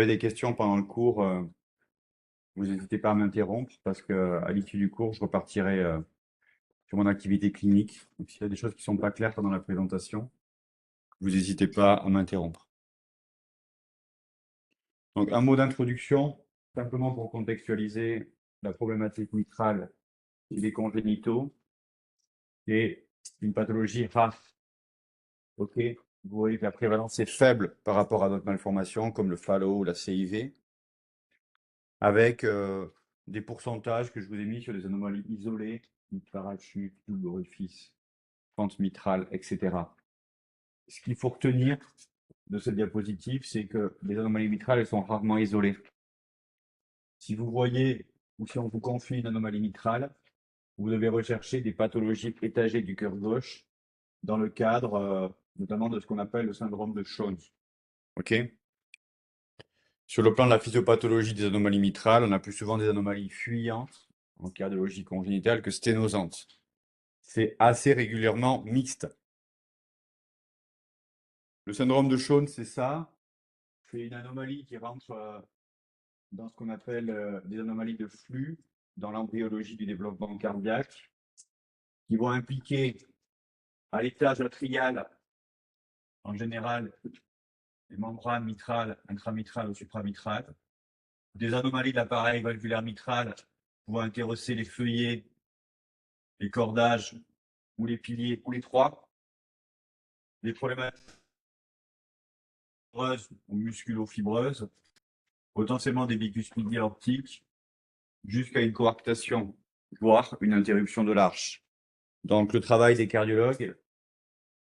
Vous avez des questions pendant le cours, vous n'hésitez pas à m'interrompre parce que à l'issue du cours, je repartirai sur mon activité clinique. Donc, s'il y a des choses qui ne sont pas claires pendant la présentation, vous n'hésitez pas à m'interrompre. Donc, un mot d'introduction, simplement pour contextualiser la problématique mitrale et les congénitaux. C'est une pathologie rare. Ok, vous voyez que la prévalence est faible par rapport à d'autres malformations comme le Fallot ou la CIV, avec des pourcentages que je vous ai mis sur des anomalies isolées, parachute, double orifice, fente mitrale, etc. Ce qu'il faut retenir de cette diapositive, c'est que les anomalies mitrales, elles sont rarement isolées. Si vous voyez ou si on vous confie une anomalie mitrale, vous devez rechercher des pathologies étagées du cœur gauche dans le cadre notamment de ce qu'on appelle le syndrome de Jones. Ok. Sur le plan de la physiopathologie des anomalies mitrales, on a plus souvent des anomalies fuyantes en cardiologie congénitale que sténosantes. C'est assez régulièrement mixte. Le syndrome de Jones, c'est ça. C'est une anomalie qui rentre dans ce qu'on appelle des anomalies de flux dans l'embryologie du développement cardiaque, qui vont impliquer à l'étage atrial, en général, les membranes mitrales, intramitrales ou supramitrales. Des anomalies de l'appareil valvulaire mitral vont intéresser les feuillets, les cordages ou les piliers ou les trois. Des problématiques fibreuses ou musculo-fibreuses, potentiellement des bicuspidies aortiques, jusqu'à une coarctation, voire une interruption de l'arche. Donc, le travail des cardiologues,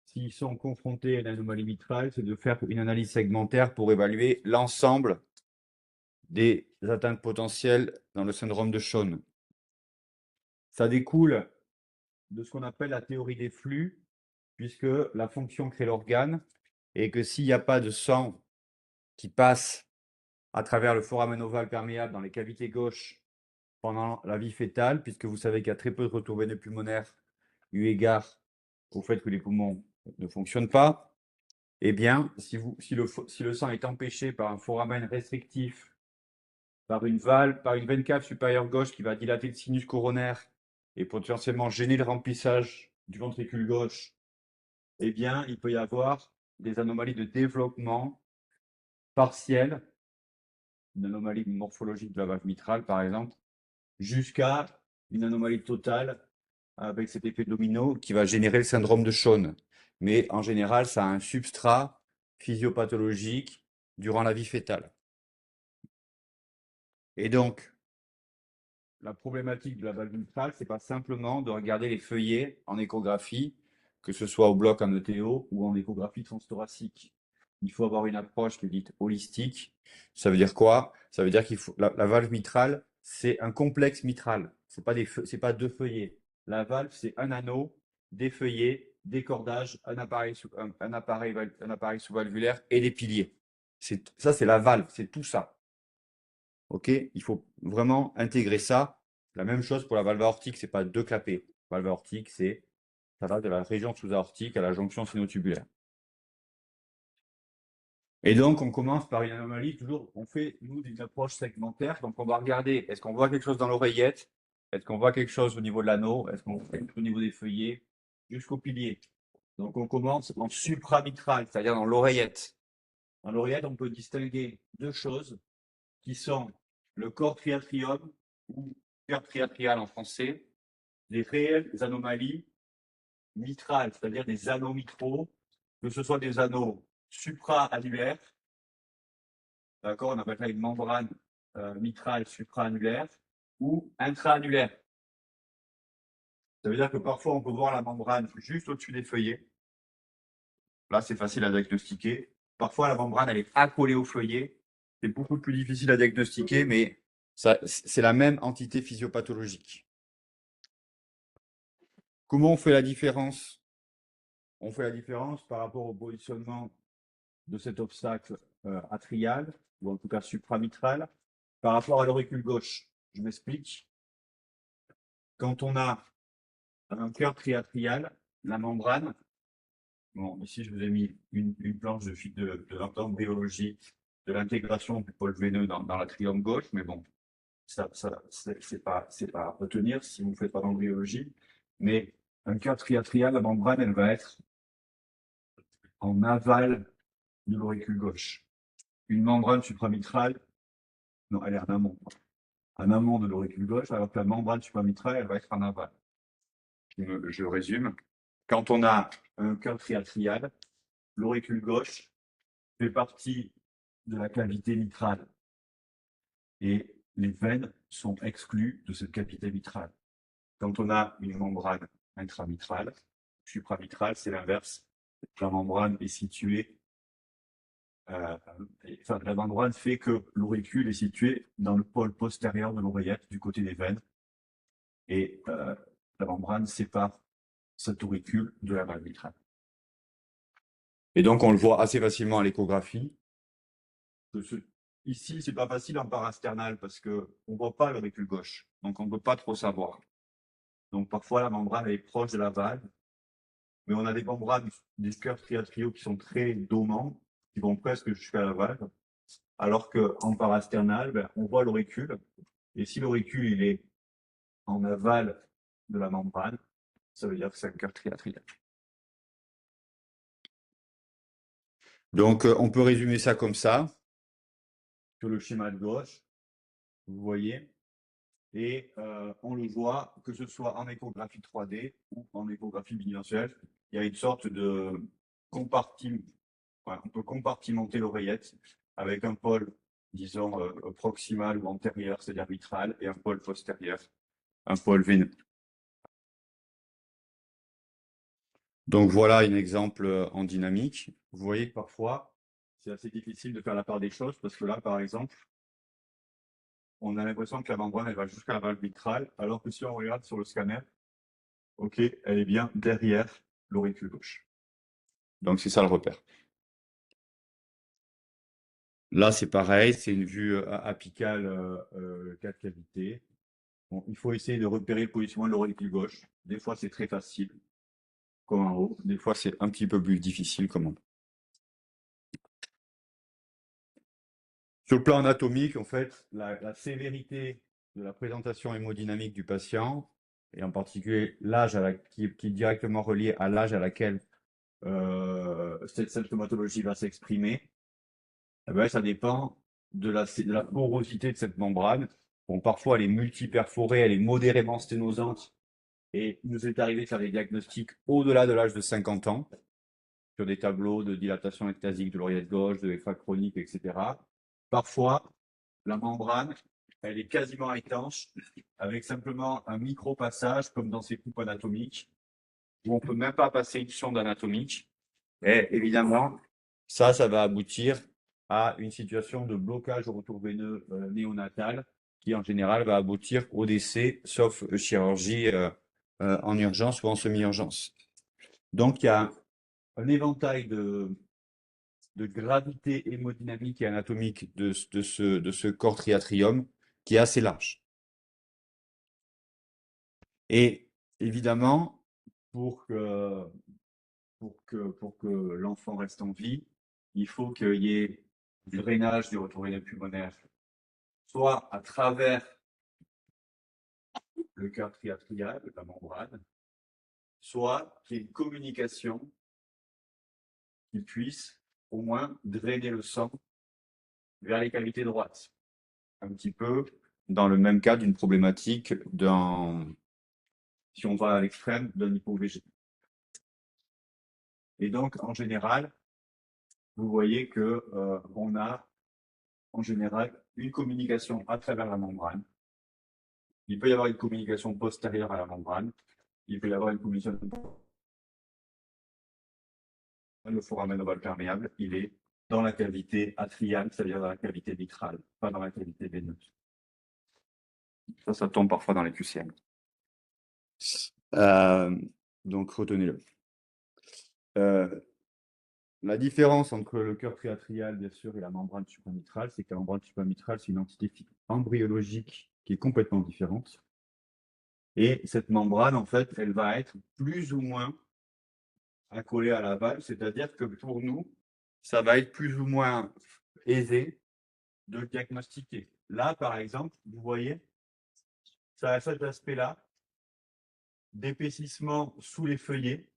s'ils sont confrontés à une anomalie mitrale, c'est de faire une analyse segmentaire pour évaluer l'ensemble des atteintes potentielles dans le syndrome de Jones. Ça découle de ce qu'on appelle la théorie des flux, puisque la fonction crée l'organe, et que s'il n'y a pas de sang qui passe à travers le foramen ovale perméable dans les cavités gauches pendant la vie fœtale, puisque vous savez qu'il y a très peu de retours veineux pulmonaires, eu égard au fait que les poumons ne fonctionnent pas, eh bien, si le sang est empêché par un foramen restrictif, par une valve, par une veine cave supérieure gauche qui va dilater le sinus coronaire et potentiellement gêner le remplissage du ventricule gauche, eh bien, il peut y avoir des anomalies de développement partiel, une anomalie morphologique de la valve mitrale, par exemple, jusqu'à une anomalie totale avec cet effet domino qui va générer le syndrome de Jones. Mais en général, ça a un substrat physiopathologique durant la vie fœtale. Et donc, la problématique de la valve mitrale, c'est pas simplement de regarder les feuillets en échographie, que ce soit au bloc en ETO ou en échographie transthoracique. Il faut avoir une approche qui est dite holistique. Ça veut dire quoi? Ça veut dire qu'il faut la valve mitrale, c'est un complexe mitral. C'est pas deux feuillets. La valve, c'est un anneau, des feuillets, des cordages, un appareil sous-valvulaire et des piliers. Ça, c'est la valve, c'est tout ça. Ok, il faut vraiment intégrer ça. La même chose pour la valve aortique, c'est pas deux clapets. Valve aortique, ça va de la région sous-aortique à la jonction sino-tubulaire. Et donc, on commence par une anomalie. Toujours, on fait, nous, une approche segmentaire. Donc, on va regarder, est-ce qu'on voit quelque chose dans l'oreillette? Est-ce qu'on voit quelque chose au niveau de l'anneau? Est-ce qu'on voit quelque chose au niveau des feuillets? Jusqu'au pilier. Donc, on commence en supramitral, c'est-à-dire dans l'oreillette. Dans l'oreillette, on peut distinguer deux choses qui sont le corps triatrium ou cœur triatrial en français, des réelles anomalies mitrales, c'est-à-dire des anneaux mitraux, que ce soit des anneaux supra-annulaires, d'accord, on appelle ça une membrane mitrale supra-annulaire, ou intra-annulaire. Ça veut dire que parfois on peut voir la membrane juste au-dessus des feuillets. Là, c'est facile à diagnostiquer. Parfois, la membrane, elle est accolée au feuillet. C'est beaucoup plus difficile à diagnostiquer, mais c'est la même entité physiopathologique. Comment on fait la différence? On fait la différence par rapport au positionnement de cet obstacle atrial, ou en tout cas supramitral, par rapport à l'auricule gauche. Je m'explique. Quand on a un cœur triatrial, la membrane, bon, ici je vous ai mis une planche de d'embryologie de l'intégration du pôle veineux dans l'atrium gauche, mais bon, ça c'est pas à retenir si vous ne faites pas d'embryologie. Mais un cœur triatrial, la membrane, elle va être en aval de l'auricule gauche. Une membrane supramitrale, non, elle est en amont de l'auricule gauche, alors que la membrane supramitrale, elle va être en aval. Je résume. Quand on a un cœur triatrial, l'auricule gauche fait partie de la cavité mitrale et les veines sont exclues de cette cavité mitrale. Quand on a une membrane intramitrale, supramitrale, c'est l'inverse. La membrane est située, la membrane fait que l'auricule est situé dans le pôle postérieur de l'oreillette, du côté des veines, et la membrane sépare cet auricule de la valve mitrale. Et donc, on le voit assez facilement à l'échographie. Ici, c'est pas facile en parasternal parce qu'on ne voit pas l'auricule gauche, donc on ne peut pas trop savoir. Donc, parfois, la membrane est proche de la valve, mais on a des membranes, des cœurs triatriaux qui sont très domants, qui vont presque jusqu'à la valve, alors qu'en parasternal, ben, on voit l'auricule, et si l'auricule il est en aval de la membrane, ça veut dire que c'est un cœur triatrial. Donc, on peut résumer ça comme ça, sur le schéma de gauche, vous voyez, et on le voit, que ce soit en échographie 3D ou en échographie bidimensionnelle, il y a une sorte de compartiment. Voilà, on peut compartimenter l'oreillette avec un pôle, disons, proximal ou antérieur, c'est-à-dire mitral, et un pôle postérieur, un pôle veineux. Donc voilà un exemple en dynamique. Vous voyez que parfois, c'est assez difficile de faire la part des choses, parce que là, par exemple, on a l'impression que la membrane, elle va jusqu'à la valve mitrale, alors que si on regarde sur le scanner, ok, elle est bien derrière l'auricule gauche. Donc c'est ça le repère. Là, c'est pareil, c'est une vue apicale 4 cavités. Bon, il faut essayer de repérer le positionnement de l'auricule gauche. Des fois, c'est très facile, comme en haut. Des fois, c'est un petit peu plus difficile, comme en bas. Sur le plan anatomique, en fait, la sévérité de la présentation hémodynamique du patient, et en particulier l'âge qui est directement relié à l'âge à laquelle cette symptomatologie va s'exprimer, eh ben, ça dépend de la porosité de cette membrane. Bon, parfois, elle est multiperforée, elle est modérément sténosante, et il nous est arrivé de faire des diagnostics au-delà de l'âge de 50 ans, sur des tableaux de dilatation ectasique de l'oreillette gauche, de FA chronique, etc. Parfois, la membrane, elle est quasiment étanche, avec simplement un micro-passage, comme dans ces coupes anatomiques, où on ne peut même pas passer une sonde anatomique. Et évidemment, ça va aboutir à une situation de blocage au retour veineux néonatal, qui en général va aboutir au décès, sauf chirurgie en urgence ou en semi-urgence. Donc, il y a un éventail de gravité hémodynamique et anatomique de ce corps triatrium qui est assez large. Et évidemment, pour que l'enfant reste en vie, il faut qu'il y ait du drainage du retour veineux pulmonaire, soit à travers le cœur triatrial, la membrane, soit qu'il y ait une communication qui puisse au moins drainer le sang vers les cavités droites. Un petit peu dans le même cas d'une problématique si on va à l'extrême, d'un hypo-VG. Et donc, en général, vous voyez que on a en général une communication à travers la membrane. Il peut y avoir une communication postérieure à la membrane. Il peut y avoir une communication. Le foramen ovale perméable, il est dans la cavité atriale, c'est-à-dire dans la cavité vitrale, pas dans la cavité veineuse. Ça tombe parfois dans les QCM. Donc, retenez-le. La différence entre le cœur triatrial, bien sûr, et la membrane supramitrale, c'est que la membrane supramitrale, c'est une entité embryologique qui est complètement différente. Et cette membrane, en fait, elle va être plus ou moins accolée à la valve, c'est-à-dire que pour nous, ça va être plus ou moins aisé de le diagnostiquer. Là, par exemple, vous voyez, ça a cet aspect-là d'épaississement sous les feuillets.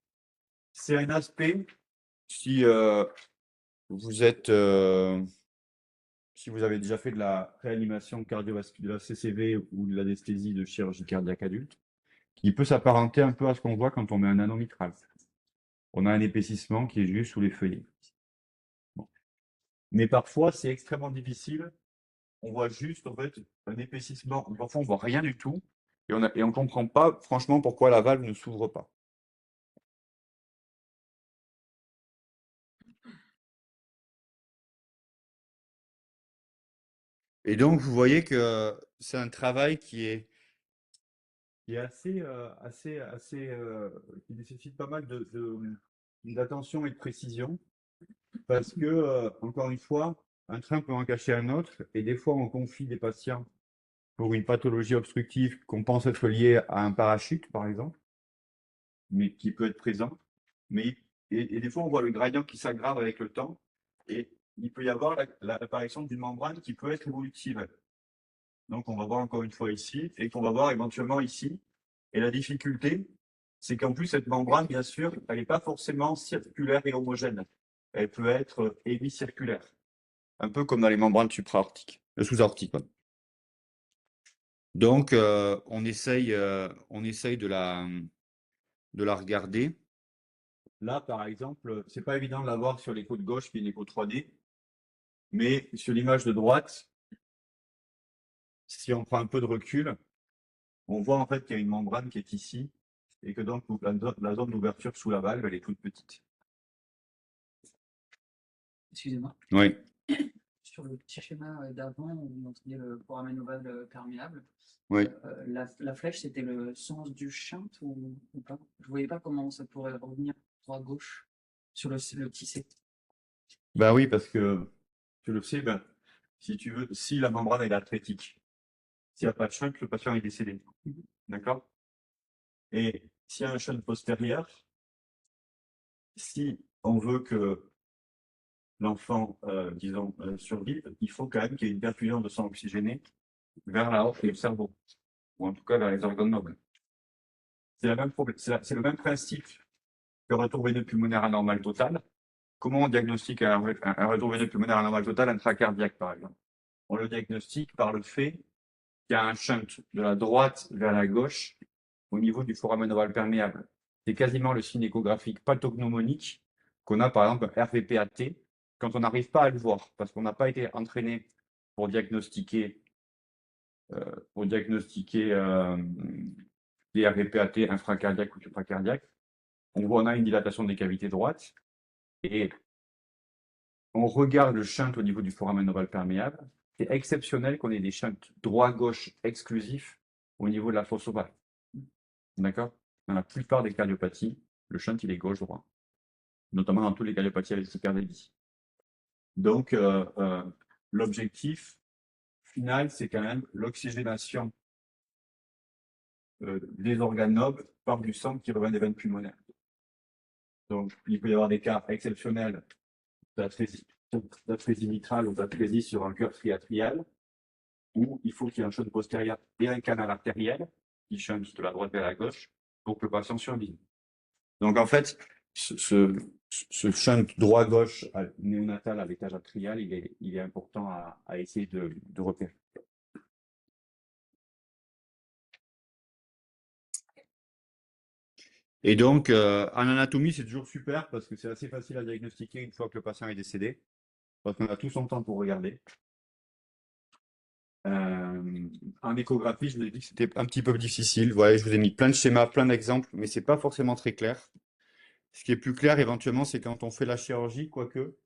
C'est un aspect, si vous êtes, si vous avez déjà fait de la réanimation cardiovasculaire, de la CCV ou de l'anesthésie de chirurgie cardiaque adulte, qui peut s'apparenter un peu à ce qu'on voit quand on met un anneau mitral. On a un épaississement qui est juste sous les feuillets. Bon. Mais parfois, c'est extrêmement difficile. On voit juste en fait un épaississement. Parfois, on voit rien du tout et on ne comprend pas franchement pourquoi la valve ne s'ouvre pas. Et donc, vous voyez que c'est un travail qui est qui nécessite pas mal d'attention et de précision, parce que, encore une fois, un train peut en cacher un autre, et des fois, on confie des patients pour une pathologie obstructive qu'on pense être liée à un parachute, par exemple, mais qui peut être présent. Et des fois, on voit le gradient qui s'aggrave avec le temps, et il peut y avoir l'apparition d'une membrane qui peut être évolutive. Donc, on va voir encore une fois ici, et qu'on va voir éventuellement ici. Et la difficulté, c'est qu'en plus, cette membrane, bien sûr, elle n'est pas forcément circulaire et homogène. Elle peut être hémicirculaire. Un peu comme dans les membranes supra-aortiques, sous-aortiques. Donc, on essaye de la regarder. Là, par exemple, c'est pas évident de la voir sur l'écho de gauche qui est une écho 3D, mais sur l'image de droite, si on prend un peu de recul, on voit en fait qu'il y a une membrane qui est ici et que donc la zone d'ouverture sous la valve, elle est toute petite. Excusez-moi. Oui. Sur le petit schéma d'avant, où vous montriez le foramen ovale perméable, Oui. la flèche, c'était le sens du shunt ou pas? Je ne voyais pas comment ça pourrait revenir droit-gauche sur le tissé. Ben oui, parce que tu le sais, ben, si tu veux, si la membrane est atrétique, s'il n'y a pas de shunt, le patient est décédé. D'accord? Et s'il y a un shunt postérieur, si on veut que l'enfant, disons, survive, il faut quand même qu'il y ait une perfusion de sang oxygéné vers la hanche et le cerveau, ou en tout cas vers les organes nobles. C'est le même principe que retour veineux pulmonaire anormal total. Comment on diagnostique un retour veineux pulmonaire anormal total intracardiaque, par exemple? On le diagnostique par le fait qu'il y a un shunt de la droite vers la gauche au niveau du foramen ovale perméable. C'est quasiment le signe échographique pathognomonique qu'on a par exemple RVPAT quand on n'arrive pas à le voir parce qu'on n'a pas été entraîné pour diagnostiquer des RVPAT infracardiaques ou supracardiaques. On a une dilatation des cavités droites et on regarde le shunt au niveau du foramen ovale perméable. C'est exceptionnel qu'on ait des shunts droit-gauche exclusifs au niveau de la fosse ovale. D'accord? Dans la plupart des cardiopathies, le shunt, il est gauche-droit, notamment dans toutes les cardiopathies avec hyperdélie. Donc, l'objectif final, c'est quand même l'oxygénation des organes nobles par du sang qui revient des veines pulmonaires. Donc, il peut y avoir des cas exceptionnels d'atrésie mitrale ou d'atrésie sur un cœur triatrial, où il faut qu'il y ait un shunt postérieur et un canal artériel qui shunt de la droite vers la gauche pour que le patient survive. Donc, en fait, ce shunt droit-gauche néonatal à l'étage atrial, il est important à essayer de repérer. Et donc, en anatomie, c'est toujours super parce que c'est assez facile à diagnostiquer une fois que le patient est décédé, parce qu'on a tout son temps pour regarder. En échographie, je vous ai dit que c'était un petit peu difficile. Voilà, je vous ai mis plein de schémas, plein d'exemples, mais c'est pas forcément très clair. Ce qui est plus clair éventuellement, c'est quand on fait la chirurgie, quoique.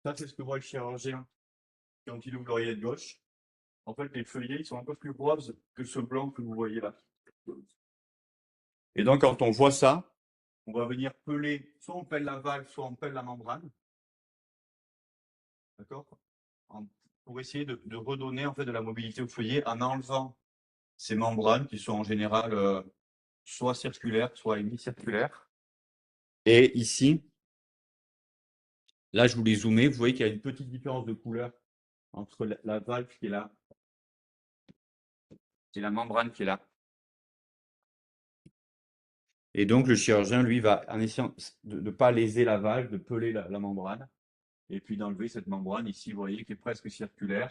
Ça, c'est ce que voit le chirurgien quand il ouvre l'oreillette gauche. En fait, les feuillets, ils sont un peu plus roses que ce blanc que vous voyez là. Et donc, quand on voit ça, on va venir peler, soit on pèle la valve, soit on pèle la membrane. D'accord? Pour essayer de redonner en fait de la mobilité au feuillet en enlevant ces membranes qui sont en général soit circulaires, soit hémicirculaires. Et ici, Là, je vous l'ai zoomé, vous voyez qu'il y a une petite différence de couleur entre la valve qui est là et la membrane qui est là. Et donc, le chirurgien, lui, va, en essayant de ne pas léser la valve, de peler la membrane, et puis d'enlever cette membrane ici, vous voyez, qui est presque circulaire,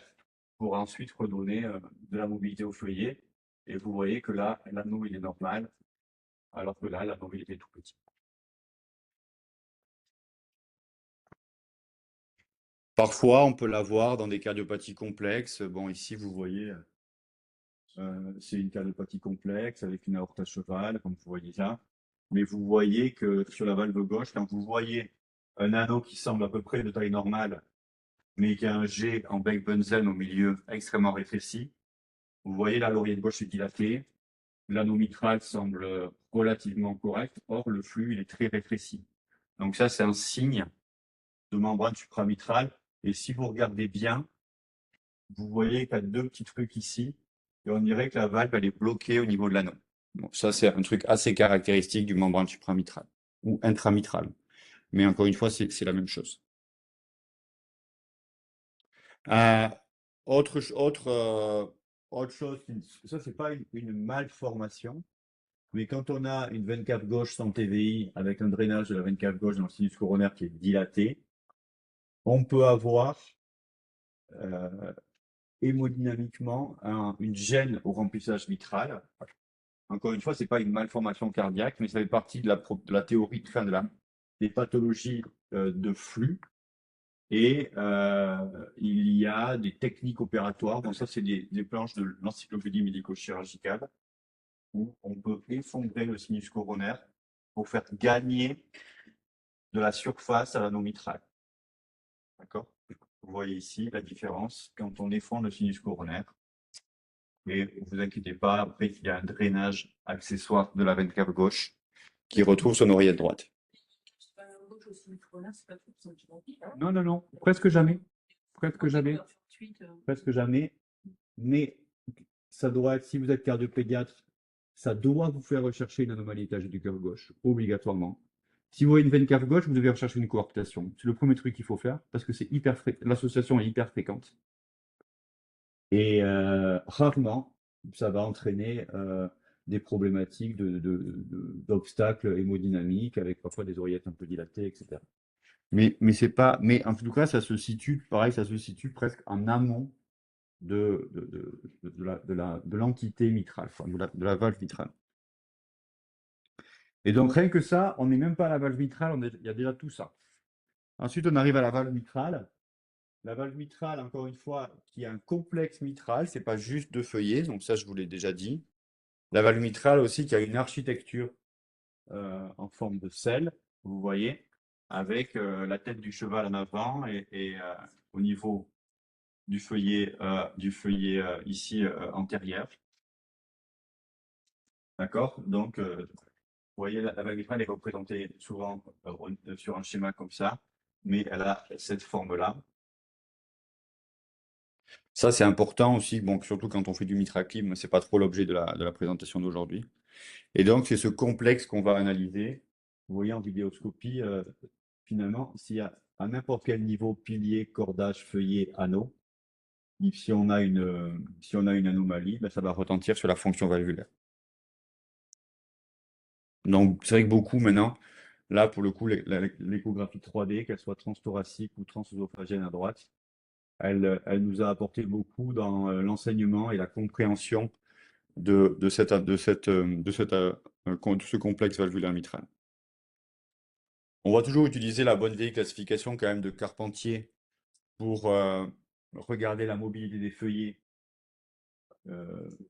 pour ensuite redonner de la mobilité au feuillet. Et vous voyez que là, l'anneau, il est normal, alors que là, l'anneau, il est tout petit. Parfois, on peut l'avoir dans des cardiopathies complexes. Bon, ici, vous voyez, c'est une cardiopathie complexe avec une aorte à cheval, comme vous voyez là. Mais vous voyez que sur la valve gauche, quand vous voyez un anneau qui semble à peu près de taille normale, mais qui a un G en Beck-Bunsen au milieu extrêmement rétréci, vous voyez là, l'oreillette gauche est dilatée, l'anneau mitral semble relativement correct, or le flux il est très rétréci. Donc ça, c'est un signe de membrane supramitrale. Et si vous regardez bien, vous voyez qu'il y a deux petits trucs ici, et on dirait que la valve elle est bloquée au niveau de l'anneau. Bon, ça, c'est un truc assez caractéristique du membrane supramitrale ou intramitrale. Mais encore une fois, c'est la même chose. Euh, autre chose, ça, c'est pas une malformation, mais quand on a une veine cave gauche sans TVI avec un drainage de la veine cave gauche dans le sinus coronaire qui est dilaté, on peut avoir euh, hémodynamiquement une gêne au remplissage mitral. Encore une fois, c'est pas une malformation cardiaque, mais ça fait partie de la théorie, des pathologies de flux. Et il y a des techniques opératoires. Donc ça, c'est des planches de l'encyclopédie médico-chirurgicale où on peut effondrer le sinus coronaire pour faire gagner de la surface à l'anneau mitral. D'accord? Vous voyez ici la différence quand on effondre le sinus coronaire. Mais ne vous inquiétez pas, après, il y a un drainage accessoire de la veine cave gauche qui retrouve son oreillette droite. Non, non, non, presque jamais. Presque jamais. Presque jamais. Mais ça doit être, si vous êtes cardiopédiatre, ça doit vous faire rechercher une anomalie étagée du cœur gauche, obligatoirement. Si vous voyez une veine cave gauche, vous devez rechercher une coarctation. C'est le premier truc qu'il faut faire parce que l'association est hyper fréquente. Et rarement, ça va entraîner des problématiques d'obstacles hémodynamiques avec parfois des oreillettes un peu dilatées, etc. Mais c'est pas, mais en tout cas, ça se situe, pareil, ça se situe presque en amont de l'entité mitrale, enfin, de la valve mitrale. Et donc, rien que ça, on n'est même pas à la valve mitrale, il y a déjà tout ça. Ensuite, on arrive à la valve mitrale. La valve mitrale, encore une fois, qui est un complexe mitral, c'est pas juste deux feuillets, donc ça, je vous l'ai déjà dit. La valve mitrale aussi, qui a une architecture en forme de selle, vous voyez, avec la tête du cheval en avant et au niveau du feuillet ici antérieur. D'accord? Donc, vous voyez, la valve mitrale est représentée souvent sur un schéma comme ça, mais elle a cette forme-là. Ça, c'est important aussi, bon, surtout quand on fait du mitraclim, mais c'est pas trop l'objet de la présentation d'aujourd'hui. Et donc, c'est ce complexe qu'on va analyser. Vous voyez en vidéoscopie, finalement, s'il y a à n'importe quel niveau, pilier, cordage, feuillet, anneau, si on a une anomalie, ben, ça va retentir sur la fonction valvulaire. Donc, c'est vrai que beaucoup maintenant, là, pour le coup, l'échographie 3D, qu'elle soit transthoracique ou transœsophagienne à droite, elle nous a apporté beaucoup dans l'enseignement et la compréhension de ce complexe valvulaire mitral. On va toujours utiliser la bonne vieille classification quand même de Carpentier pour regarder la mobilité des feuillets,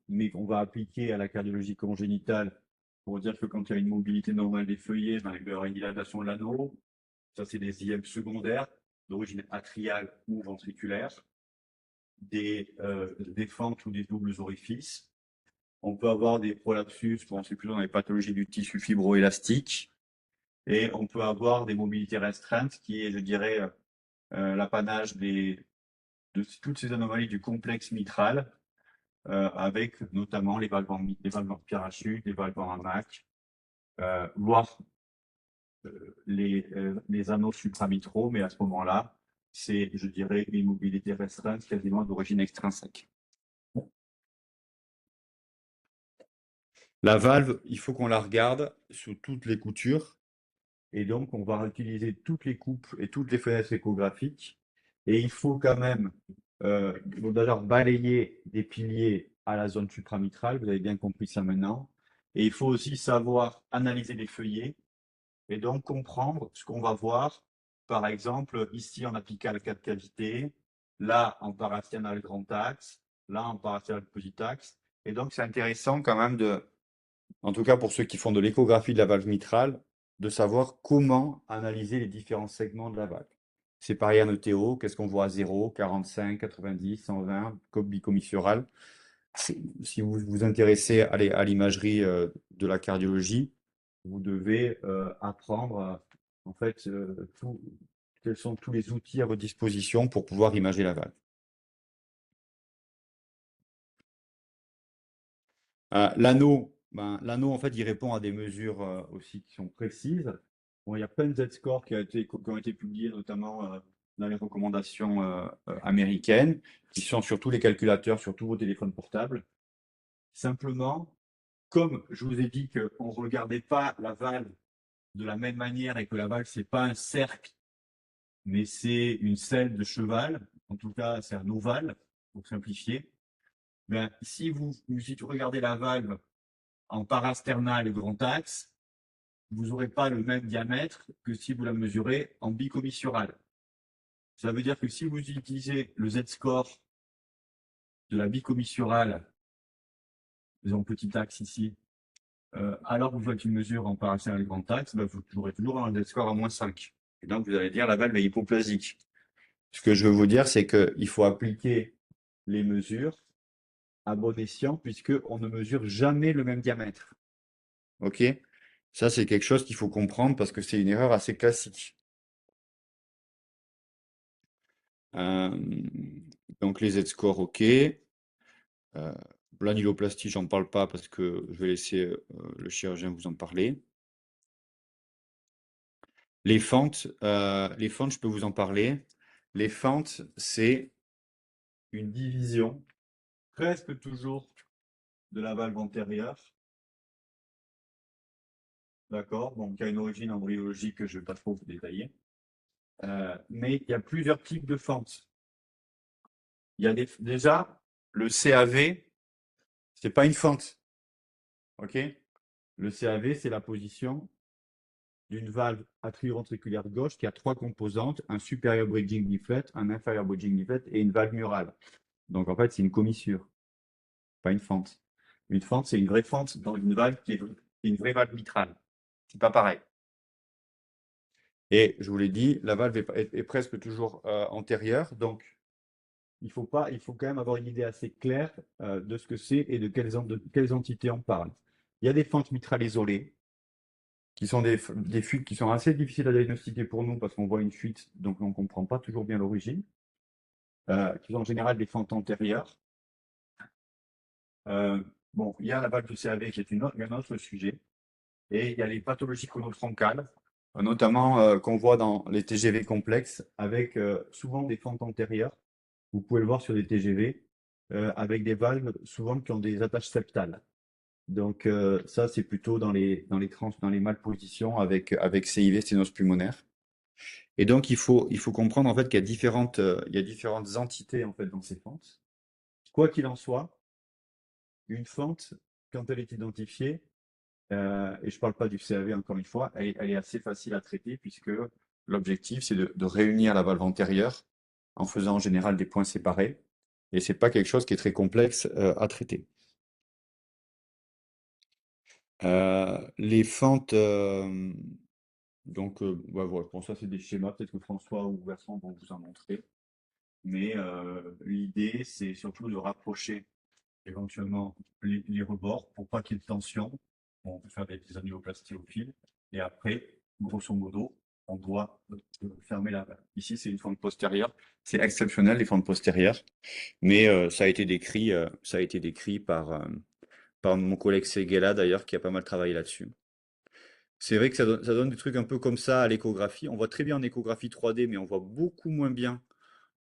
mais qu'on va appliquer à la cardiologie congénitale pour dire que quand il y a une mobilité normale des feuillets, ben, il peut y avoir une dilatation de l'anneau. Ça, c'est des IM secondaires d'origine atriale ou ventriculaire, des fentes ou des doubles orifices. On peut avoir des prolapsus, bon, c'est plutôt dans les pathologies du tissu fibroélastique. Et on peut avoir des mobilités restreintes qui est, je dirais, l'apanage de toutes ces anomalies du complexe mitral, avec notamment les valves en parachute, les valves en hamac, voire les anneaux supramitraux, mais à ce moment-là, c'est, je dirais, une mobilité restreinte quasiment d'origine extrinsèque. La valve, il faut qu'on la regarde sous toutes les coutures. Et donc, on va utiliser toutes les coupes et toutes les fenêtres échographiques. Et il faut quand même d'ailleurs balayer des piliers à la zone supramitrale. Vous avez bien compris ça maintenant. Et il faut aussi savoir analyser les feuillets et donc comprendre ce qu'on va voir. Par exemple, ici en apical 4 cavités, là en parasternal grand axe, là en parasternal petit axe. Et donc, c'est intéressant quand même en tout cas pour ceux qui font de l'échographie de la valve mitrale, de savoir comment analyser les différents segments de la valve. C'est pareil en ETO, qu'est-ce qu'on voit à 0, 45, 90, 120, bicommissural. Si vous vous intéressez à l'imagerie de la cardiologie, vous devez apprendre en fait quels sont tous les outils à votre disposition pour pouvoir imager la valve. L'anneau, en fait, il répond à des mesures aussi qui sont précises. Bon, il y a plein de Z-scores qui ont été publiés, notamment dans les recommandations américaines, qui sont sur tous les calculateurs, sur tous vos téléphones portables. Simplement, comme je vous ai dit qu'on ne regardait pas la valve de la même manière et que la valve, c'est pas un cercle, mais c'est une selle de cheval, en tout cas, c'est un ovale, pour simplifier. Ben, si vous regardez la valve en parasternal et grand axe, vous n'aurez pas le même diamètre que si vous la mesurez en bicommissural. Ça veut dire que si vous utilisez le Z-score de la bicommissurale, disons petit axe ici, alors que vous faites une mesure en parasternal et grand axe, ben vous aurez toujours un Z-score à -5. Et donc vous allez dire la valve est hypoplasique. Ce que je veux vous dire, c'est qu'il faut appliquer les mesures à bon escient, puisqu'on ne mesure jamais le même diamètre. OK? Ça, c'est quelque chose qu'il faut comprendre parce que c'est une erreur assez classique. Donc les Z-scores, OK. L'anyloplastie, j'en parle pas parce que je vais laisser le chirurgien vous en parler. Les fentes, je peux vous en parler. Les fentes, c'est une division presque toujours de la valve antérieure. D'accord? Donc, il y a une origine embryologique que je ne vais pas trop vous détailler. Mais il y a plusieurs types de fentes. Il y a déjà le CAV, c'est pas une fente. OK? Le CAV, c'est la position d'une valve atrioventriculaire gauche qui a 3 composantes, un supérieur bridging leaflet, un inférieur bridging leaflet et une valve murale. Donc en fait, c'est une commissure, pas une fente. Une fente, c'est une vraie fente dans une valve qui est une vraie valve mitrale. C'est pas pareil. Et je vous l'ai dit, la valve est presque toujours antérieure, donc il faut quand même avoir une idée assez claire de ce que c'est et de quelles entités on parle. Il y a des fentes mitrales isolées, qui sont des fuites qui sont assez difficiles à diagnostiquer pour nous parce qu'on voit une fuite, donc on ne comprend pas toujours bien l'origine, qui sont en général des fentes antérieures. Bon, il y a la valve de CAV qui est un autre sujet, et il y a les pathologies conotroncales, notamment qu'on voit dans les TGV complexes, avec souvent des fentes antérieures. Vous pouvez le voir sur des TGV, avec des valves souvent qui ont des attaches septales. Donc ça, c'est plutôt dans les malpositions avec CIV, sténose pulmonaire. Et donc il faut comprendre en fait qu'il y a différentes entités en fait dans ces fentes. Quoi qu'il en soit, une fente, quand elle est identifiée, et je ne parle pas du CAV encore une fois, elle est assez facile à traiter puisque l'objectif c'est de réunir la valve antérieure en faisant en général des points séparés. Et c'est pas quelque chose qui est très complexe à traiter. Les fentes, donc ouais, voilà, pour ça c'est des schémas, peut-être que François ou Bertrand vont vous en montrer. Mais l'idée c'est surtout de rapprocher éventuellement les rebords pour pas qu'il y ait de tension. On peut faire des annuloplasties au fil. Et après, grosso modo, on doit fermer la valve. Ici, c'est une fente postérieure. C'est exceptionnel, les fentes postérieures. Mais ça a été décrit par mon collègue Seguela, d'ailleurs, qui a pas mal travaillé là-dessus. C'est vrai que ça donne des trucs un peu comme ça à l'échographie. On voit très bien en échographie 3D, mais on voit beaucoup moins bien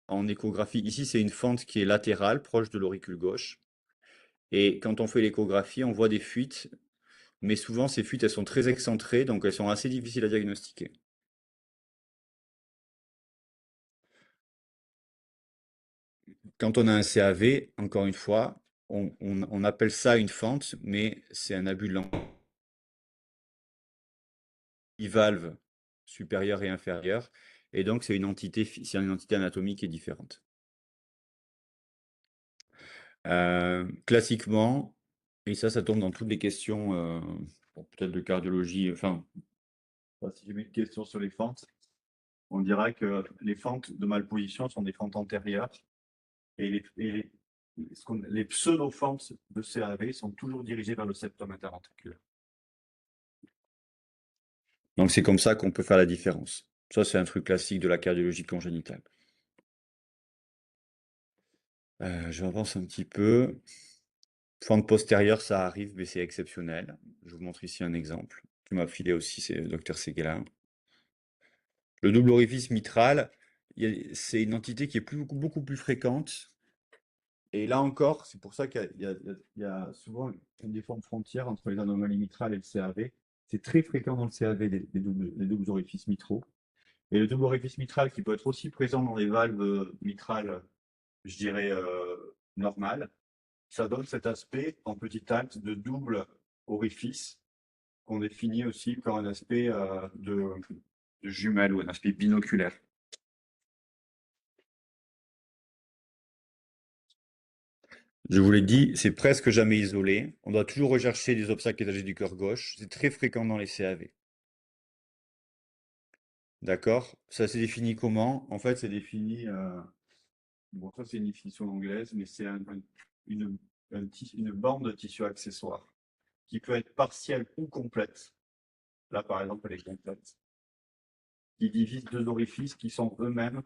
en échographie. Ici, c'est une fente qui est latérale, proche de l'auricule gauche. Et quand on fait l'échographie, on voit des fuites, mais souvent ces fuites, elles sont très excentrées, donc elles sont assez difficiles à diagnostiquer. Quand on a un CAV, encore une fois, on appelle ça une fente, mais c'est un abus de langage. Bivalve supérieur et inférieur, et donc c'est une entité anatomique qui est différente. Classiquement, et ça tombe dans toutes les questions, bon, peut-être de cardiologie, enfin, si j'ai mis une question sur les fentes, on dira que les fentes de malposition sont des fentes antérieures, et les pseudo-fentes de CAV sont toujours dirigées vers le septum interventriculaire. Donc c'est comme ça qu'on peut faire la différence. Ça, c'est un truc classique de la cardiologie congénitale. J'avance un petit peu. Fente postérieure, ça arrive, mais c'est exceptionnel. Je vous montre ici un exemple qui m'a filé aussi, c'est le docteur Seguela. Le double orifice mitral, c'est une entité qui est beaucoup plus fréquente. Et là encore, c'est pour ça qu'il y a souvent une des formes frontières entre les anomalies mitrales et le CAV. C'est très fréquent dans le CAV, les doubles orifices mitraux. Et le double orifice mitral qui peut être aussi présent dans les valves mitrales, je dirais, normales, ça donne cet aspect en petit axe de double orifice qu'on définit aussi comme un aspect de jumelle ou un aspect binoculaire. Je vous l'ai dit, c'est presque jamais isolé. On doit toujours rechercher des obstacles étagés du cœur gauche. C'est très fréquent dans les CAV. D'accord? Ça s'est défini comment? En fait, c'est défini. Bon, ça, c'est une définition anglaise, mais c'est une, une bande de tissu accessoire qui peut être partielle ou complète. Là, par exemple, elle est complète. Qui divise deux orifices qui sont eux-mêmes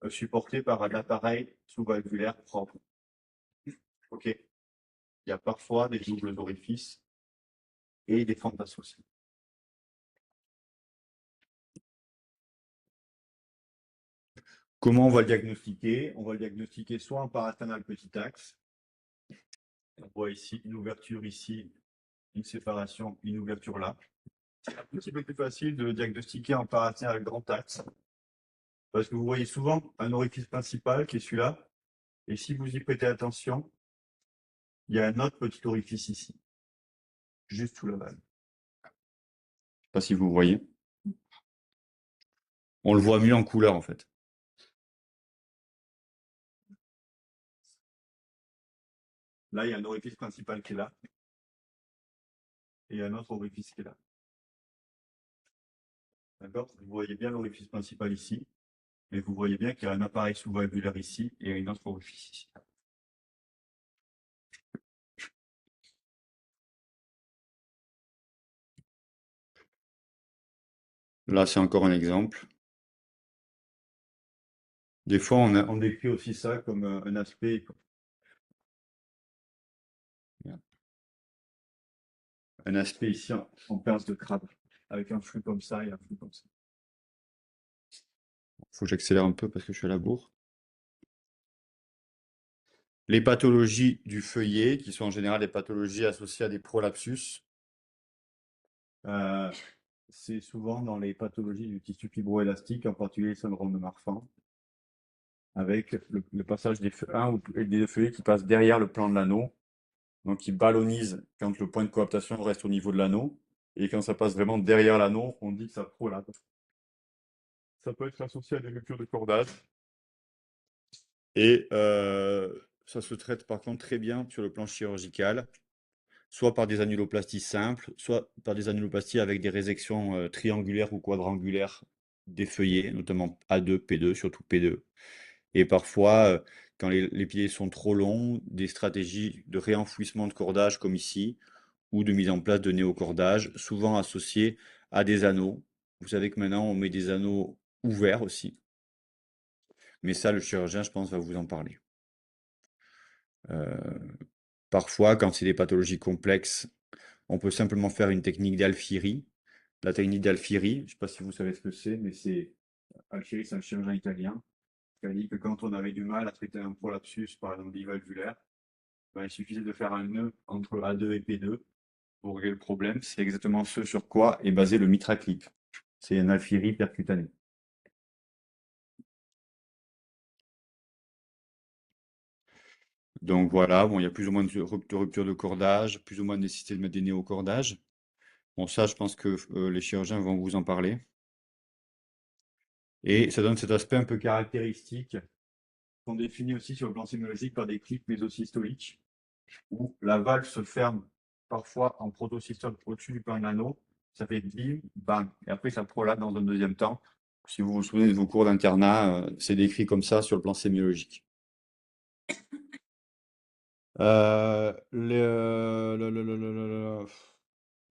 supportés par un appareil sous-valvulaire propre. OK. Il y a parfois des doubles orifices et des fentes associées. Comment on va le diagnostiquer? On va le diagnostiquer soit en paratanal petit axe. On voit ici une ouverture ici, une séparation, une ouverture là. C'est un petit peu plus facile de le diagnostiquer en paratanal grand axe. Parce que vous voyez souvent un orifice principal qui est celui-là. Et si vous y prêtez attention, il y a un autre petit orifice ici, juste sous la valve. Je ne sais pas si vous voyez. On le voit mieux en couleur en fait. Là, il y a un orifice principal qui est là. Et il y a un autre orifice qui est là. D'accord? Vous voyez bien l'orifice principal ici. Et vous voyez bien qu'il y a un appareil sous-valvulaire ici et un autre orifice ici. Là, c'est encore un exemple. Des fois, on décrit aussi ça comme un aspect, ici en pince de crabe, avec un flux comme ça et un flux comme ça. Faut que j'accélère un peu parce que je suis à la bourre. Les pathologies du feuillet, qui sont en général des pathologies associées à des prolapsus, c'est souvent dans les pathologies du tissu fibroélastique, en particulier le syndrome de Marfan, avec le passage un ou des deux feuillets qui passent derrière le plan de l'anneau, donc qui ballonnisent quand le point de coaptation reste au niveau de l'anneau, et quand ça passe vraiment derrière l'anneau, on dit que ça prolapse. Ça peut être associé à des ruptures de cordage. Et ça se traite par contre très bien sur le plan chirurgical, soit par des annuloplasties simples, soit par des annuloplasties avec des résections triangulaires ou quadrangulaires des feuillets, notamment A2, P2, surtout P2. Et parfois, quand les piliers sont trop longs, des stratégies de réenfouissement de cordage comme ici, ou de mise en place de néocordage, souvent associées à des anneaux. Vous savez que maintenant, on met des anneaux ouverts aussi. Mais ça, le chirurgien, je pense, va vous en parler. Parfois, quand c'est des pathologies complexes, on peut simplement faire une technique d'Alfieri, la technique d'Alfieri. Je ne sais pas si vous savez ce que c'est, mais Alfieri, c'est un chirurgien italien qui a dit que quand on avait du mal à traiter un prolapsus, par exemple bivalvulaire, ben, il suffisait de faire un nœud entre A2 et P2 pour régler le problème. C'est exactement ce sur quoi est basé le MitraClip. C'est un Alfieri percutané. Donc voilà, bon, il y a plus ou moins de rupture de cordage, plus ou moins de nécessité de mettre des néocordages. Bon, ça, je pense que les chirurgiens vont vous en parler. Et ça donne cet aspect un peu caractéristique qu'on définit aussi sur le plan sémiologique par des clips mésosystoliques, où la valve se ferme parfois en protosystole au-dessus du plan de l'anneau. Ça fait bim, bang. Et après, ça prolapse dans un deuxième temps. Si vous vous souvenez de vos cours d'internat, c'est décrit comme ça sur le plan sémiologique.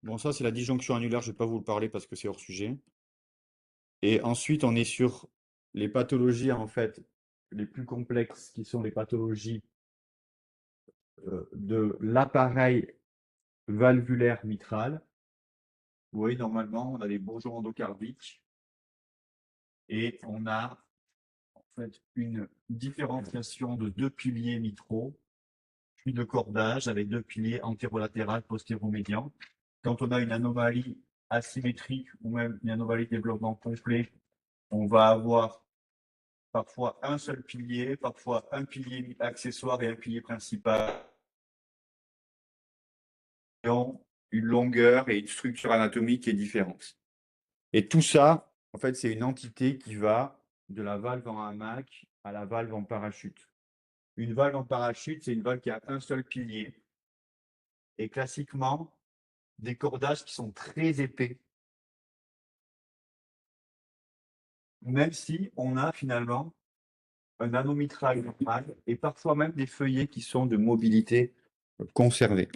Bon, ça, c'est la disjonction annulaire, je ne vais pas vous le parler parce que c'est hors sujet. Et ensuite, on est sur les pathologies, en fait, les plus complexes, qui sont les pathologies de l'appareil valvulaire mitral. Vous voyez, normalement, on a les bourgeons endocardiques et on a en fait une différenciation de deux piliers mitraux, puis de cordage avec deux piliers antérolatérales postéromédians. Quand on a une anomalie asymétrique ou même une anomalie de développement complet, on va avoir parfois un seul pilier, parfois un pilier accessoire et un pilier principal, qui ont une longueur et une structure anatomique qui est différente. Et tout ça, en fait, c'est une entité qui va de la valve en hamac à la valve en parachute. Une valve en parachute, c'est une valve qui a un seul pilier. Et classiquement, des cordages qui sont très épais, même si on a finalement un anneau mitral normal et parfois même des feuillets qui sont de mobilité conservée.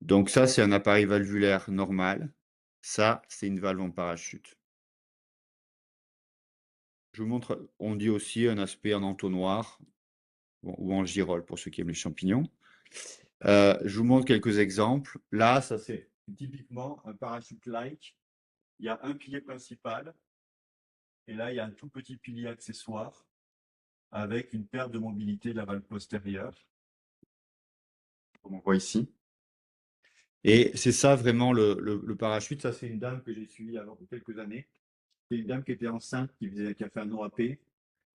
Donc ça, c'est un appareil valvulaire normal. Ça, c'est une valve en parachute. Je vous montre, on dit aussi un aspect en entonnoir ou en girole pour ceux qui aiment les champignons. Je vous montre quelques exemples. Là, ça c'est typiquement un parachute-like. Il y a un pilier principal et là, il y a un tout petit pilier accessoire avec une perte de mobilité de la valve postérieure, comme on voit ici. Et c'est ça vraiment le parachute. Ça, c'est une dame que j'ai suivie il y a quelques années. C'est une dame qui était enceinte, qui a fait un OAP.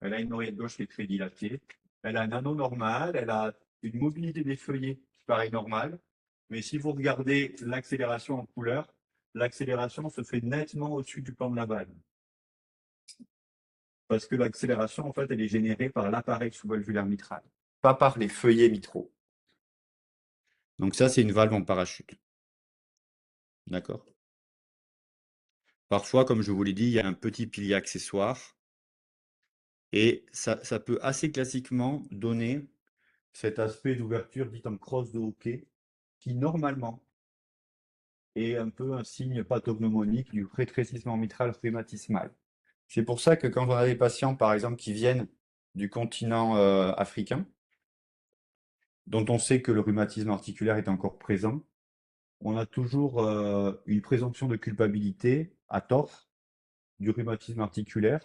Elle a une oreillette gauche qui est très dilatée. Elle a un anneau normal. Elle a une mobilité des feuillets qui paraît normale. Mais si vous regardez l'accélération en couleur, l'accélération se fait nettement au-dessus du plan de la valve. Parce que l'accélération, en fait, elle est générée par l'appareil sous-valvulaire mitral, pas par les feuillets mitraux. Donc ça, c'est une valve en parachute. D'accord? Parfois, comme je vous l'ai dit, il y a un petit pilier accessoire. Et ça peut assez classiquement donner cet aspect d'ouverture dit en crosse de hoquet, qui normalement est un peu un signe pathognomonique du rétrécissement mitral rhumatismal. C'est pour ça que quand on a des patients, par exemple, qui viennent du continent africain, dont on sait que le rhumatisme articulaire est encore présent, on a toujours une présomption de culpabilité à tort du rhumatisme articulaire.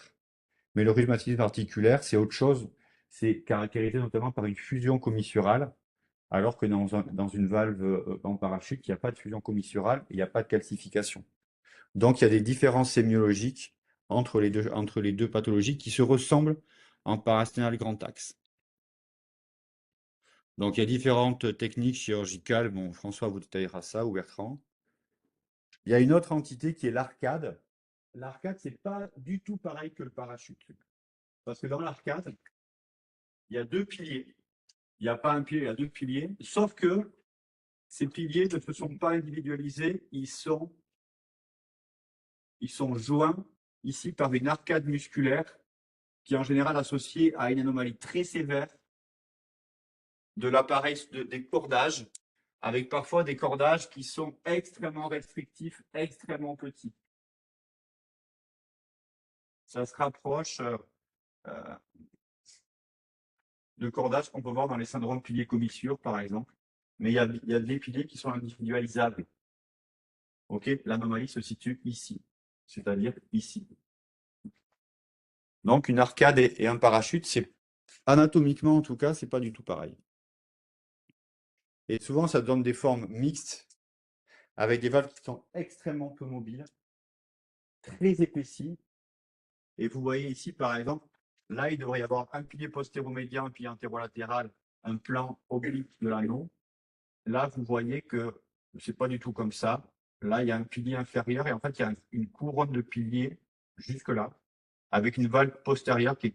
Mais le rhumatisme articulaire, c'est autre chose. C'est caractérisé notamment par une fusion commissurale, alors que dans une valve en parachute, il n'y a pas de fusion commissurale, il n'y a pas de calcification. Donc il y a des différences sémiologiques entre les deux pathologies qui se ressemblent en parasténal grand axe. Donc il y a différentes techniques chirurgicales. Bon, François vous détaillera ça, ou Bertrand. Il y a une autre entité qui est l'arcade. L'arcade, c'est pas du tout pareil que le parachute. Parce que dans l'arcade, il y a deux piliers. Il n'y a pas un pilier, il y a deux piliers. Sauf que ces piliers ne se sont pas individualisés, ils sont joints ici par une arcade musculaire qui est en général associée à une anomalie très sévère de l'appareil des cordages, avec parfois des cordages qui sont extrêmement restrictifs, extrêmement petits. Ça se rapproche de cordages qu'on peut voir dans les syndromes piliers commissures, par exemple. Mais il y a des piliers qui sont individualisables. Ok, l'anomalie se situe ici, c'est-à-dire ici. Donc une arcade et un parachute, c'est anatomiquement en tout cas, c'est pas du tout pareil. Et souvent, ça donne des formes mixtes avec des valves qui sont extrêmement peu mobiles, très épaissies. Et vous voyez ici, par exemple, là, il devrait y avoir un pilier postéro-médian, un pilier antérolatéral, un plan oblique de l'anneau. Là, vous voyez que c'est pas du tout comme ça. Là, il y a un pilier inférieur et en fait, il y a une couronne de piliers jusque-là, avec une valve postérieure qui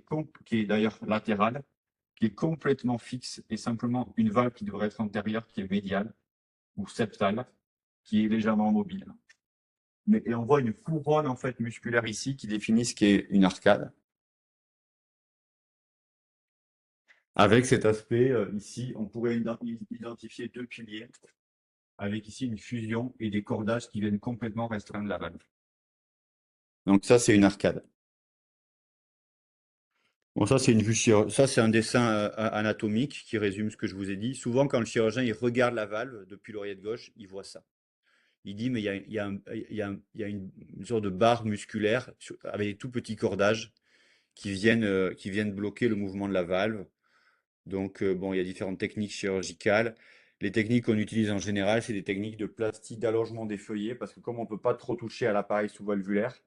est d'ailleurs latérale, qui est complètement fixe et simplement une valve qui devrait être antérieure, qui est médiale ou septale, qui est légèrement mobile. Et on voit une couronne en fait musculaire ici qui définit ce qu'est une arcade. Avec cet aspect ici, on pourrait identifier deux piliers, avec ici une fusion et des cordages qui viennent complètement restreindre la valve. Donc ça, c'est une arcade. Bon, ça, c'est une vue ça, c'est un dessin anatomique qui résume ce que je vous ai dit. Souvent, quand le chirurgien il regarde la valve depuis l'oreillette gauche, il voit ça. Il dit, mais il y a une sorte de barre musculaire avec des tout petits cordages qui viennent bloquer le mouvement de la valve. Donc, bon, il y a différentes techniques chirurgicales. Les techniques qu'on utilise en général, c'est des techniques de plastie, d'allongement des feuillets, parce que comme on ne peut pas trop toucher à l'appareil sous-valvulaire,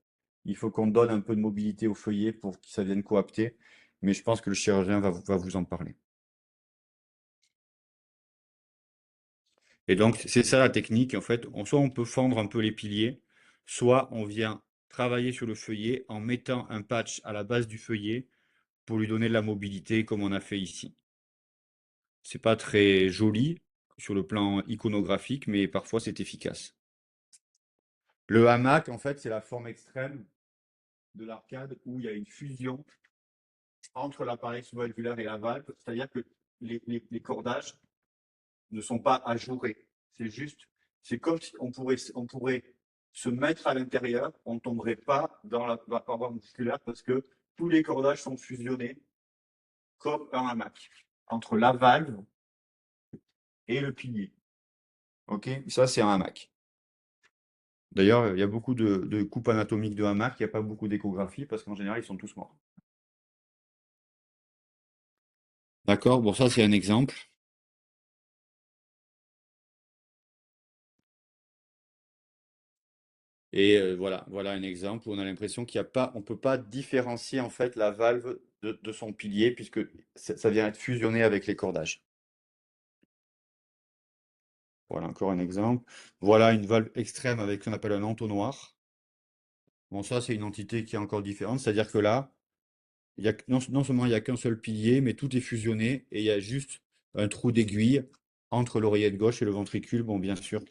il faut qu'on donne un peu de mobilité au feuillet pour que ça vienne coapter. Mais je pense que le chirurgien va vous en parler. Et donc, c'est ça la technique. En fait, soit on peut fendre un peu les piliers, soit on vient travailler sur le feuillet en mettant un patch à la base du feuillet pour lui donner de la mobilité, comme on a fait ici. C'est pas très joli sur le plan iconographique, mais parfois c'est efficace. Le hamac, en fait, c'est la forme extrême de l'arcade où il y a une fusion entre l'appareil sous-valvulaire et la valve, c'est-à-dire que les cordages ne sont pas ajourés. C'est juste, c'est comme si on pourrait se mettre à l'intérieur, on ne tomberait pas dans la paroi musculaire parce que tous les cordages sont fusionnés comme un hamac entre la valve et le pilier. Ok, ça c'est un hamac. D'ailleurs, il y a beaucoup de coupes anatomiques de hamac, il n'y a pas beaucoup d'échographies parce qu'en général, ils sont tous morts. D'accord, bon, ça c'est un exemple. Et voilà un exemple où on a l'impression qu'il y a pas, on peut pas différencier en fait la valve de son pilier puisque ça vient être fusionné avec les cordages. Voilà encore un exemple. Voilà une valve extrême avec ce qu'on appelle un entonnoir. Bon, ça c'est une entité qui est encore différente, c'est-à-dire que là, il y a, non seulement il n'y a qu'un seul pilier, mais tout est fusionné et il y a juste un trou d'aiguille entre l'oreillette gauche et le ventricule. Bon, bien sûr,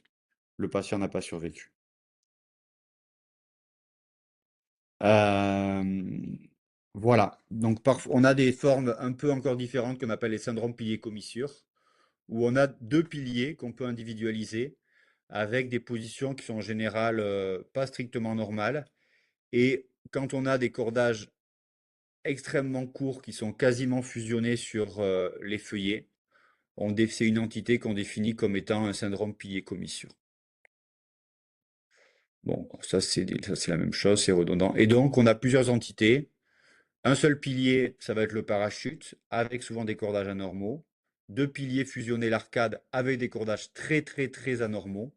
le patient n'a pas survécu. Euh, voilà, donc parfois on a des formes un peu encore différentes qu'on appelle les syndromes pilier-commissure, où on a deux piliers qu'on peut individualiser avec des positions qui sont en général pas strictement normales. Et quand on a des cordages extrêmement courts qui sont quasiment fusionnés sur les feuillets, c'est une entité qu'on définit comme étant un syndrome pilier-commissure. Bon, ça c'est la même chose, c'est redondant. Et donc on a plusieurs entités. Un seul pilier, ça va être le parachute, avec souvent des cordages anormaux. Deux piliers fusionnés, l'arcade, avec des cordages très très très anormaux.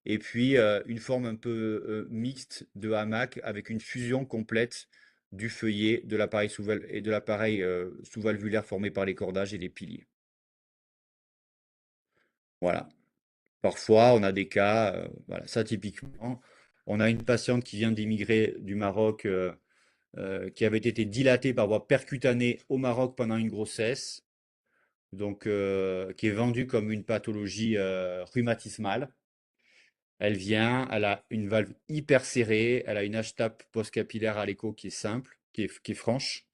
Et puis une forme un peu mixte de hamac avec une fusion complète du feuillet, de l'appareil sous-valvulaire formé par les cordages et les piliers. Voilà. Parfois, on a des cas, voilà, ça typiquement, on a une patiente qui vient d'immigrer du Maroc, qui avait été dilatée par voie percutanée au Maroc pendant une grossesse, donc qui est vendue comme une pathologie rhumatismale. Elle vient, elle a une valve hyper serrée, elle a une H-tap post-capillaire à l'écho qui est simple, qui est franche.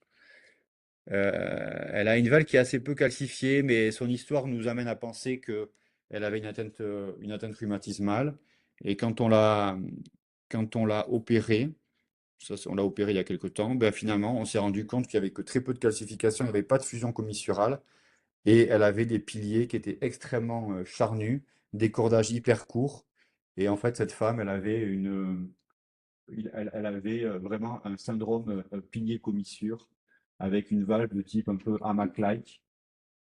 Elle a une valve qui est assez peu calcifiée, mais son histoire nous amène à penser que elle avait une atteinte rhumatismale. Et quand on l'a opérée, on l'a opérée il y a quelque temps, ben finalement, on s'est rendu compte qu'il n'y avait que très peu de calcification, il n'y avait pas de fusion commissurale, et elle avait des piliers qui étaient extrêmement charnus, des cordages hyper courts, Et en fait, cette femme, elle avait vraiment un syndrome pilier-commissure avec une valve de type un peu hamac-like.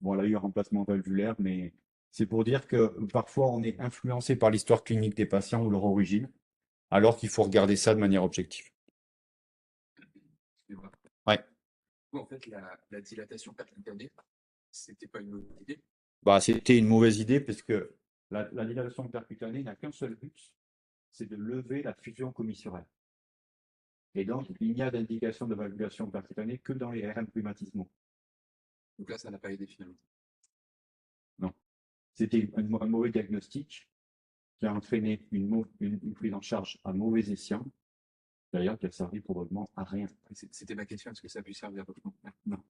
Bon, elle a eu un remplacement valvulaire, mais c'est pour dire que parfois on est influencé par l'histoire clinique des patients ou leur origine, alors qu'il faut regarder ça de manière objective. Excusez-moi. Ouais. En fait, la dilatation percutanée, c'était pas une mauvaise idée. Bah, c'était une mauvaise idée parce que la dilatation percutanée n'a qu'un seul but, c'est de lever la fusion commissurale. Et donc, il n'y a d'indication de valvulation percutanée que dans les RM rhumatismaux. Donc là, ça n'a pas aidé finalement. Non. C'était un mauvais diagnostic qui a entraîné une prise en charge à mauvais escient, d'ailleurs qui a servi probablement à rien. C'était ma question, est-ce que ça a pu servir à votre nom? Non.